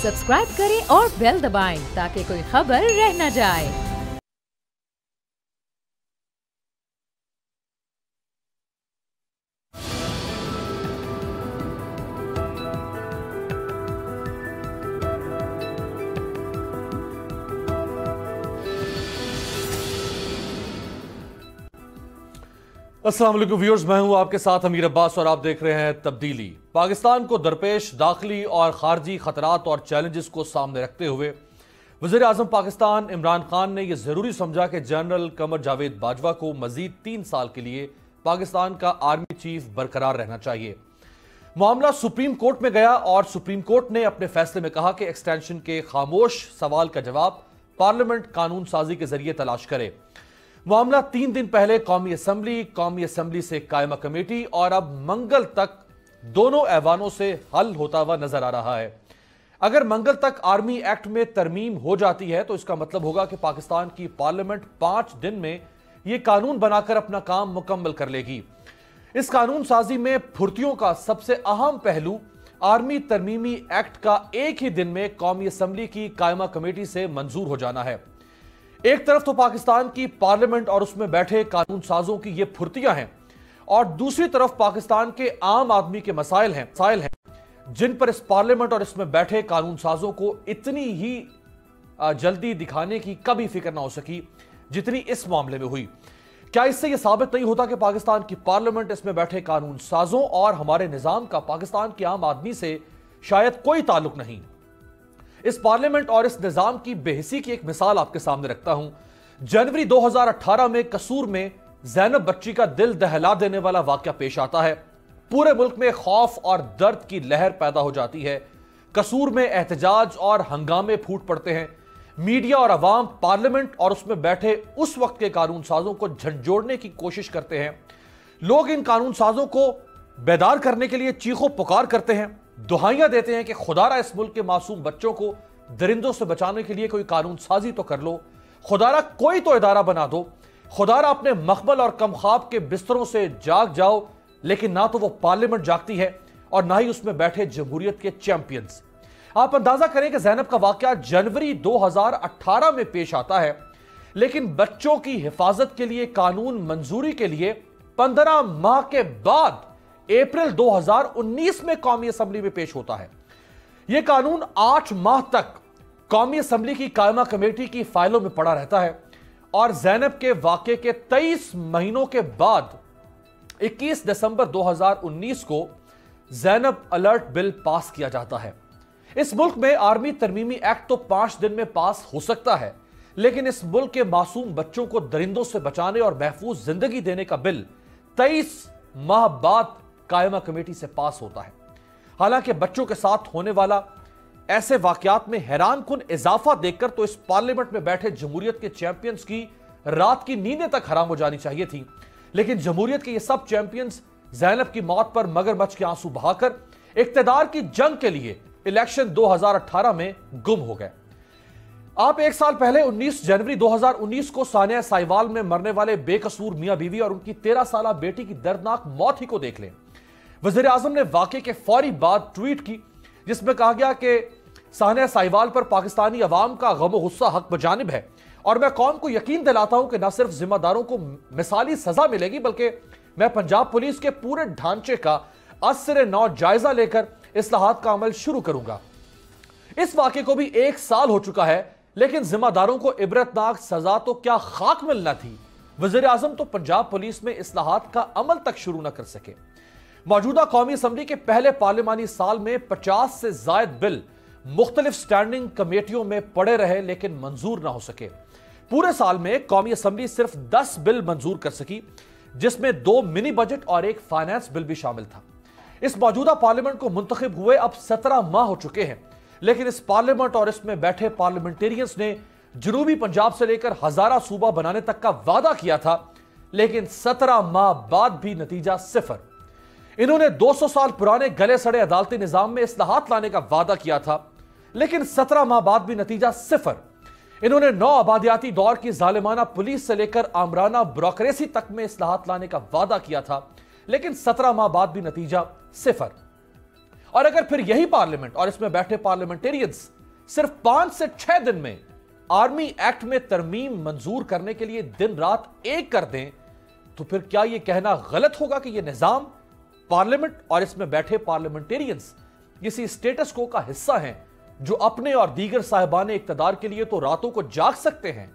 Subscribe करें और bell दबाएं ताकि कोई खबर रह न जाए। अस्सलाम वालेकुम व्यूअर्स, मैं हूं आपके साथ अमीर अब्बास और आप देख रहे हैं तब्दीली। पाकिस्तान को दरपेश दाखिली और खारजी खतरात और चैलेंजेस को सामने रखते हुए वज़ीर आज़म पाकिस्तान इमरान खान ने यह जरूरी समझा कि जनरल कमर जावेद बाजवा को मजीद 3 साल के लिए पाकिस्तान का आर्मी चीफ बरकरार रहना चाहिए। मामला सुप्रीम कोर्ट में गया और सुप्रीम कोर्ट ने अपने फैसले में कहा कि एक्सटेंशन के खामोश सवाल का जवाब पार्लियामेंट कानून साजी के जरिए तलाश करे। मामला 3 दिन पहले कौमी असम्बली से कायमा कमेटी और अब मंगल तक दोनों ऐवानों से हल होता हुआ नजर आ रहा है। अगर मंगल तक आर्मी एक्ट में तरमीम हो जाती है तो इसका मतलब होगा कि पाकिस्तान की पार्लियामेंट 5 दिन में यह कानून बनाकर अपना काम मुकम्मल कर लेगी। इस कानून साजी में फुर्तियों का सबसे अहम पहलू आर्मी तरमीमी एक्ट का एक ही दिन में कौमी असम्बली की कायमा कमेटी से मंजूर हो जाना है। एक तरफ तो पाकिस्तान की पार्लियामेंट और उसमें बैठे कानून साजों की ये फुर्तियां हैं और दूसरी तरफ पाकिस्तान के आम आदमी के मसाइल हैं जिन पर इस पार्लियामेंट और इसमें बैठे कानून साजों को इतनी ही जल्दी दिखाने की कभी फिक्र ना हो सकी जितनी इस मामले में हुई। क्या इससे यह साबित नहीं होता कि पाकिस्तान की पार्लियामेंट, इसमें बैठे कानून साजों और हमारे निजाम का पाकिस्तान के आम आदमी से शायद कोई ताल्लुक नहीं? इस पार्लियामेंट और इस निजाम की बेहिसी की एक मिसाल आपके सामने रखता हूं। जनवरी 2018 में कसूर में ज़ैनब बच्ची का दिल दहला देने वाला वाकया पेश आता है। पूरे मुल्क में खौफ और दर्द की लहर पैदा हो जाती है। कसूर में एहतजाज और हंगामे फूट पड़ते हैं। मीडिया और अवाम पार्लियामेंट और उसमें बैठे उस वक्त के कानून साजों को झंझोड़ने की कोशिश करते हैं। लोग इन कानून साजों को बेदार करने के लिए चीखों पुकार करते हैं, दुहाइयां देते हैं कि खुदारा इस मुल्क के मासूम बच्चों को दरिंदों से बचाने के लिए कोई कानून साजी तो कर लो, खुदारा कोई तो इदारा बना दो, खुदारा अपने मखमल और कमख्वाब के बिस्तरों से जाग जाओ। लेकिन ना तो वो पार्लियामेंट जागती है और ना ही उसमें बैठे जमहूरियत के चैंपियंस। आप अंदाजा करें कि ज़ैनब का वाकया जनवरी 2018 में पेश आता है, लेकिन बच्चों की हिफाजत के लिए कानून मंजूरी के लिए 15 माह के बाद अप्रैल 2019 में कौमी असम्बली में पेश होता है। यह कानून 8 माह तक कौमी असम्बली की कायमा कमेटी की फाइलों में पड़ा रहता है और ज़ैनब के वाकये के 23 महीनों के बाद 21 दिसंबर 2019 को ज़ैनब अलर्ट बिल पास किया जाता है। इस मुल्क में आर्मी तरमीमी एक्ट तो 5 दिन में पास हो सकता है, लेकिन इस मुल्क के मासूम बच्चों को दरिंदों से बचाने और महफूज जिंदगी देने का बिल 23 माह बाद कायमा कमेटी से पास होता है। हालांकि बच्चों के साथ होने वाला ऐसे वाकयात में हैरानकुन इजाफा देखकर तो इस पार्लियामेंट में बैठे जमहूरियत के चैंपियंस की रात की नींदें तक हराम हो जानी चाहिए थी। लेकिन जमहूरियत के ये सब चैंपियंस ज़ैनब की मौत पर मगरमच्छ के आंसू बहाकर इक्तदार की जंग के लिए इलेक्शन 2018 में गुम हो गए। आप एक साल पहले 19 जनवरी 2019 को सानिया साहिवाल में मरने वाले बेकसूर मियां बीवी और उनकी 13 साल बेटी की दर्दनाक मौत ही को देख लें। वज़ीर आज़म ने वाकये के फौरी बाद ट्वीट की जिसमें कहा गया कि सानिया साहिवाल पर पाकिस्तानी अवाम का गम गुस्सा हक बजानिब है और मैं कौम को यकीन दिलाता हूं कि न सिर्फ जिम्मेदारों को मिसाली सजा मिलेगी बल्कि मैं पंजाब पुलिस के पूरे ढांचे का असर नौ जायजा लेकर इस्लाहात का अमल शुरू करूंगा। इस वाकये को भी 1 साल हो चुका है, लेकिन जिम्मेदारों को इबरतनाक सजा तो क्या खाक मिलना थी। वज़ीर आज़म तो पंजाब पुलिस में इस्लाहात का अमल तक शुरू न कर सके। मौजूदा कौमी असम्बली के पहले पार्लिमानी साल में 50 से जायद बिल मुख्तलिफ स्टैंडिंग कमेटियों में पड़े रहे लेकिन मंजूर ना हो सके। पूरे साल में कौमी असम्बली सिर्फ 10 बिल मंजूर कर सकी, जिसमें 2 मिनी बजट और 1 फाइनेंस बिल भी शामिल था। इस मौजूदा पार्लियामेंट को मुंतखब हुए अब 17 माह हो चुके हैं, लेकिन इस पार्लियामेंट और इसमें बैठे पार्लियामेंटेरियंस ने जनूबी पंजाब से लेकर हजारा सूबा बनाने तक का वादा किया था, लेकिन 17 माह बाद भी नतीजा सिफर। इन्होंने 200 साल पुराने गले सड़े अदालती निजाम में इस्लाहात लाने का वादा किया था, लेकिन 17 माह बाद भी नतीजा सिफर। इन्होंने 9 आबादियाती दौर की जालिमाना पुलिस से लेकर आमराना ब्यूरोक्रेसी तक में इस्लाहात लाने का वादा किया था, लेकिन 17 माह बाद भी नतीजा सिफर। और अगर फिर यही पार्लियामेंट और इसमें बैठे पार्लियामेंटेरियंस सिर्फ 5 से 6 दिन में आर्मी एक्ट में तरमीम मंजूर करने के लिए दिन रात एक कर दें, तो फिर क्या यह कहना गलत होगा कि यह निजाम, पार्लियामेंट और इसमें बैठे पार्लियामेंटेरियंस किसी स्टेटस को का हिस्सा हैं, जो अपने और दीगर साहिबान इक्तदार के लिए तो रातों को जाग सकते हैं,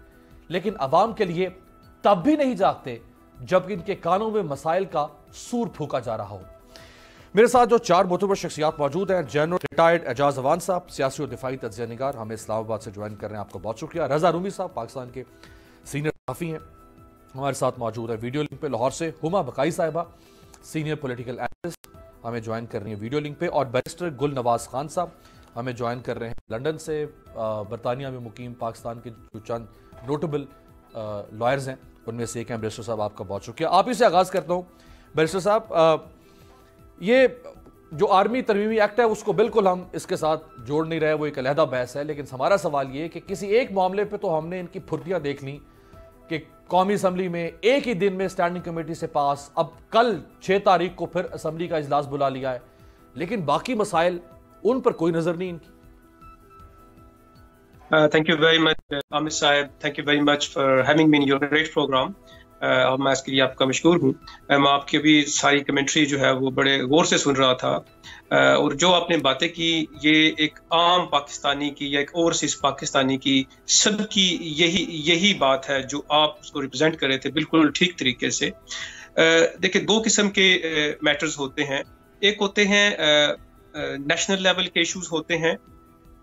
लेकिन अवाम के लिए तब भी नहीं जागते जब इनके कानों में मसाइल का सूर फूका जा रहा हो। मेरे साथ जो 4 मोतबर शख्सियात मौजूद हैं, जनरल रिटायर्ड एजाज अवान साहब, सियासी और दिफाई तज्ज़िया निगार, हमें इस्लामाबाद से ज्वाइन कर रहे हैं, आपका बहुत शुक्रिया। रजा रूमी साहब पाकिस्तान के सीनियर सहाफ़ी हैं, हमारे साथ मौजूद है वीडियो लिंक पे लाहौर से। हुमा बकाई साहिबा सीनियर पॉलिटिकल एनालिस्ट, हमें ज्वाइन कर रही है वीडियो लिंक पे। और बैरिस्टर गुल नवाज खान साहब हमें ज्वाइन कर रहे हैं लंदन से। बरतानिया में मुकीम पाकिस्तान के जो चंद नोटेबल लॉयर्स हैं उनमें से एक हैं बैरिस्टर साहब, आपका बहुत शुक्रिया। आप ही से आगाज़ करता हूँ बैरिस्टर साहब, ये जो आर्मी तरमीमी एक्ट है उसको बिल्कुल हम इसके साथ जोड़ नहीं रहे, वो एक अलहदा बहस है, लेकिन हमारा सवाल ये कि किसी एक मामले पे तो हमने इनकी फुर्तियां देख ली कि कौमी असम्बली में एक ही दिन में स्टैंडिंग कमेटी से पास, अब कल 6 तारीख को फिर असम्बली का इजलास बुला लिया है, लेकिन बाकी मसाइल उन पर कोई नजर नहीं इनकी। Thank you very much, Amit साहब. Thank you very much for having me in your great program. और मैं इसके लिए आपका मशकूर हूँ। मैं आपकी भी सारी कमेंट्री जो है वो बड़े गौर से सुन रहा था, और जो आपने बातें की ये एक आम पाकिस्तानी की या एक ओवरसीज पाकिस्तानी की सबकी यही बात है जो आप उसको रिप्रेजेंट कर रहे थे बिल्कुल ठीक तरीके से। देखिए, 2 किस्म के मैटर्स होते हैं। एक होते हैं नेशनल लेवल के इश्यूज होते हैं,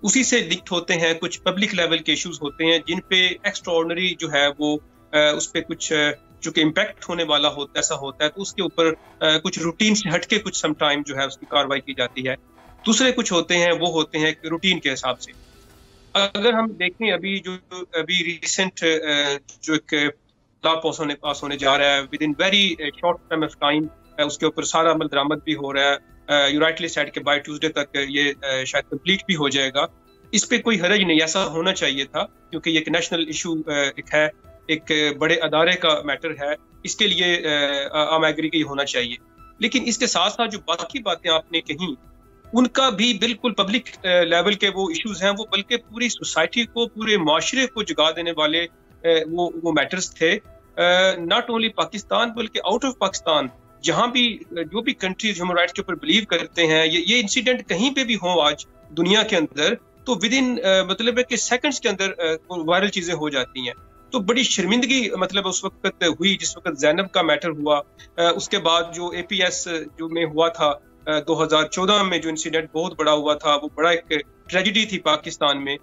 उसी से लिंक्ड होते हैं कुछ पब्लिक लेवल के इश्यूज होते हैं जिन पे एक्स्ट्राऑर्डिनरी जो है वो उस पे कुछ जो कि इम्पैक्ट होने वाला होता है, ऐसा होता है, तो उसके ऊपर कुछ रूटीन से हटके कुछ सम टाइम जो है उसकी कार्रवाई की जाती है। दूसरे कुछ होते हैं वो होते हैं रूटीन के हिसाब से। अगर हम देखें अभी रिसेंट जो एक लॉ पास होने जा रहा है with in very short time of time, उसके ऊपर सारा अमल दरामद भी हो रहा है। यू राइटली सेड कि बाय ट्यूसडे तक ये शायद कंप्लीट भी हो जाएगा। इस पे कोई हरज नहीं, ऐसा होना चाहिए था क्योंकि ये एक नेशनल इशू एक है, एक बड़े अदारे का मैटर है, इसके लिए आम एग्री की होना चाहिए। लेकिन इसके साथ साथ जो बाकी बातें आपने कही उनका भी बिल्कुल पब्लिक लेवल के वो इश्यूज हैं, वो बल्कि पूरी सोसाइटी को, पूरे माशरे को जगा देने वाले वो मैटर्स थे। नॉट ओनली पाकिस्तान बल्कि आउट ऑफ पाकिस्तान, जहां भी जो भी कंट्रीज ह्यूमन राइट्स के ऊपर बिलीव करते हैं, ये इंसिडेंट कहीं पे भी हो आज दुनिया के अंदर, तो विद इन मतलब है कि सेकंड्स के अंदर वायरल चीजें हो जाती हैं। तो बड़ी शर्मिंदगी मतलब उस वक्त हुई जिस वक्त जैनब का मैटर हुआ। उसके बाद जो APS जो में हुआ था 2014 में जो इंसिडेंट बहुत बड़ा हुआ था, वो बड़ा एक ट्रेजेडी थी पाकिस्तान में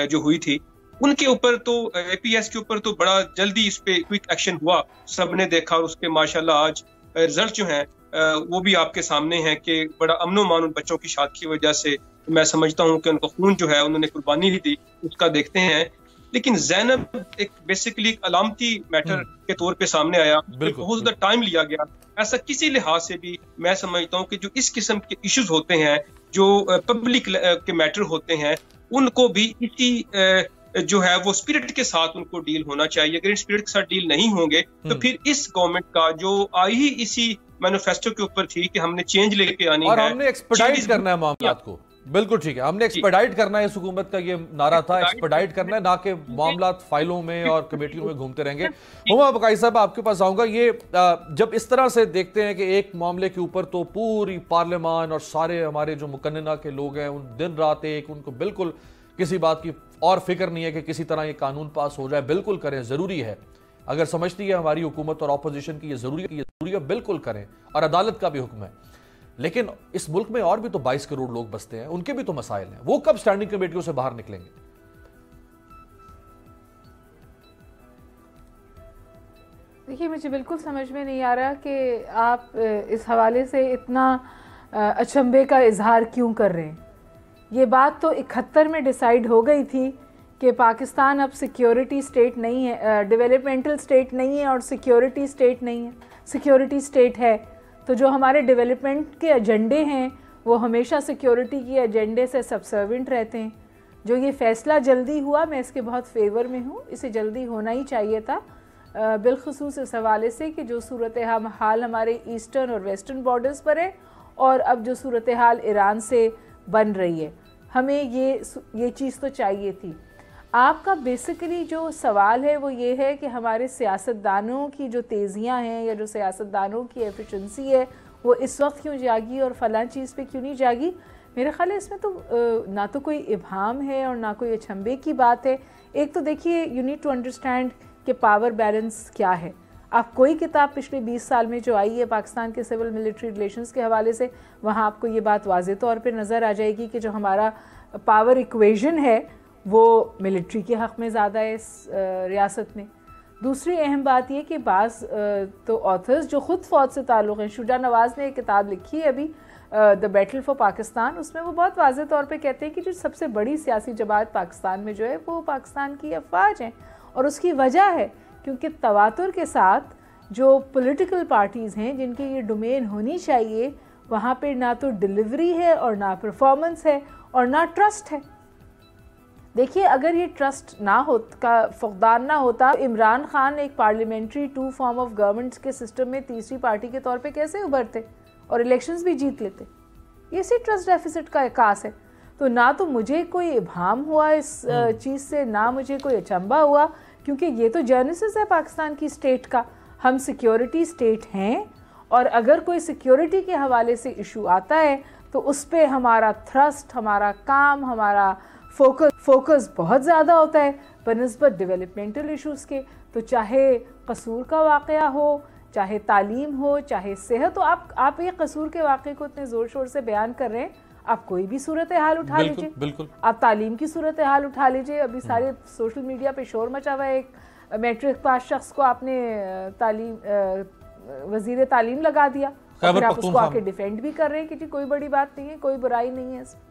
जो हुई थी। उनके ऊपर तो APS के ऊपर तो बड़ा जल्दी इस पे क्विक एक्शन हुआ, सबने देखा, और उसके माशाल्लाह आज रिजल्ट जो हैं वो भी आपके सामने हैं कि बड़ा अमनो मान उन बच्चों की शादी की वजह से, मैं समझता हूँ कि उनका खून जो है उन्होंने कुर्बानी दी, उसका देखते हैं। लेकिन जैनब एक बेसिकली एक अलामती मैटर के तौर पे सामने आया, बहुत ज्यादा टाइम लिया गया। ऐसा किसी लिहाज से भी मैं समझता हूँ कि जो इस किस्म के इश्यूज होते हैं, जो पब्लिक के मैटर होते हैं, उनको भी इसी जो है वो स्पिरिट के साथ उनको डील होना चाहिए। अगर इन स्पिरिट के साथ डील नहीं होंगे तो फिर इस गवर्नमेंट का जो आई ही इसी मैनिफेस्टो के ऊपर थी कि हमने चेंज लेके आनी है और हमने एक्सपेडाइट करना है मामलात को। बिल्कुल ठीक है, हमने एक्सपेडाइट करना है, इस हुकूमत का ये नारा था, एक्सपेडाइट करना है, ना कि मामलात फाइलों में और कमेटियों में घूमते रहेंगे। हुमा बकाई साहब आपके पास आऊंगा। ये जब इस तरह से देखते हैं कि एक मामले के ऊपर तो पूरी पार्लियामान और सारे हमारे जो मुकन्नना के लोग हैं उन दिन रात एक, उनको बिल्कुल किसी बात की और फिक्र नहीं है कि किसी तरह ये कानून पास हो जाए, बिल्कुल करें, जरूरी है। अगर समझती है हमारी हुकूमत और ऑपोजिशन की ये जरूरी है, बिल्कुल करें, और अदालत का भी हुक्म है। लेकिन इस मुल्क में और भी तो 22 करोड़ लोग बसते हैं, उनके भी तो मसाइल हैं, वो कब स्टैंडिंग कमेटियों से बाहर निकलेंगे? देखिए, मुझे बिल्कुल समझ में नहीं आ रहा कि आप इस हवाले से इतना अचंभे का इजहार क्यों कर रहे हैं। ये बात तो 71 में डिसाइड हो गई थी कि पाकिस्तान अब सिक्योरिटी स्टेट नहीं है, डेवलपमेंटल स्टेट नहीं है और सिक्योरिटी स्टेट नहीं है, सिक्योरिटी स्टेट है। तो जो हमारे डेवलपमेंट के एजेंडे हैं वो हमेशा सिक्योरिटी के एजेंडे से सबसर्वेंट रहते हैं। जो ये फ़ैसला जल्दी हुआ, मैं इसके बहुत फेवर में हूँ, इसे जल्दी होना ही चाहिए था, बिलखुसूस इस हवाले से कि जो सूरत हाल हमारे ईस्टर्न और वेस्टर्न बॉर्डर्स पर है और अब जो सूरत हाल ईरान से बन रही है। हमें ये चीज़ तो चाहिए थी। आपका बेसिकली जो सवाल है वो ये है कि हमारे सियासतदानों की जो तेज़ियाँ हैं या जो सियासतदानों की एफिशिएंसी है वो इस वक्त क्यों जागी और फ़लाँ चीज़ पे क्यों नहीं जागी। मेरे ख्याल है इसमें तो ना तो कोई इब्हाम है और ना कोई अचंभे की बात है। एक तो देखिए, यू नीड टू अंडरस्टैंड कि पावर बैलेंस क्या है। आप कोई किताब पिछले 20 साल में जो आई है पाकिस्तान के सिविल मिलिट्री रिलेशंस के हवाले से, वहाँ आपको ये बात वाज़े तौर पे नज़र आ जाएगी कि जो हमारा पावर इक्वेशन है वो मिलिट्री के हक़ में ज़्यादा है इस रियासत में। दूसरी अहम बात ये कि बाज़ तो ऑथर्स जो ख़ुद फ़ौज से ताल्लुक़ हैं, शुजा नवाज़ ने एक किताब लिखी है अभी द बैटल फॉर पाकिस्तान, उसमें वो बहुत वाज़े तौर पे कहते हैं कि जो सबसे बड़ी सियासी जमात पाकिस्तान में जो है वो पाकिस्तान की अफवाज हैं। और उसकी वजह है क्योंकि तवातुर के साथ जो पॉलिटिकल पार्टीज़ हैं जिनकी ये डोमेन होनी चाहिए, वहाँ पर ना तो डिलीवरी है और ना परफॉर्मेंस है और ना ट्रस्ट है। देखिए, अगर ये ट्रस्ट ना हो का फुकदान ना होता, इमरान खान एक पार्लियामेंट्री 2 फॉर्म ऑफ गवर्नमेंट के सिस्टम में तीसरी पार्टी के तौर पे कैसे उभरते और इलेक्शंस भी जीत लेते। ये इसी ट्रस्ट डेफिसिट का एहसास है। तो ना तो मुझे कोई इब्हाम हुआ इस चीज़ से, ना मुझे कोई अचंभा हुआ, क्योंकि ये तो जेनेसिस है पाकिस्तान की स्टेट का। हम सिक्योरिटी स्टेट हैं और अगर कोई सिक्योरिटी के हवाले से इशू आता है तो उस पर हमारा थ्रस्ट, हमारा काम, हमारा फोकस बहुत ज़्यादा होता है बनिस्बत डेवलपमेंटल इश्यूज़ के। तो चाहे कसूर का वाक़या हो, चाहे तालीम हो, चाहे सेहत। तो आप ये कसूर के वाक़े को इतने ज़ोर शोर से बयान कर रहे हैं, आप कोई भी सूरत हाल उठा लीजिए, बिल्कुल आप तालीम की सूरत हाल उठा लीजिए। अभी सारे सोशल मीडिया पे शोर मचा हुआ है, एक मैट्रिक पास शख्स को आपने वज़ीर तालीम लगा दिया, फिर आप उसको आके डिफेंड भी कर रहे हैं कि जी कोई बड़ी बात नहीं है, कोई बुराई नहीं है इसमें।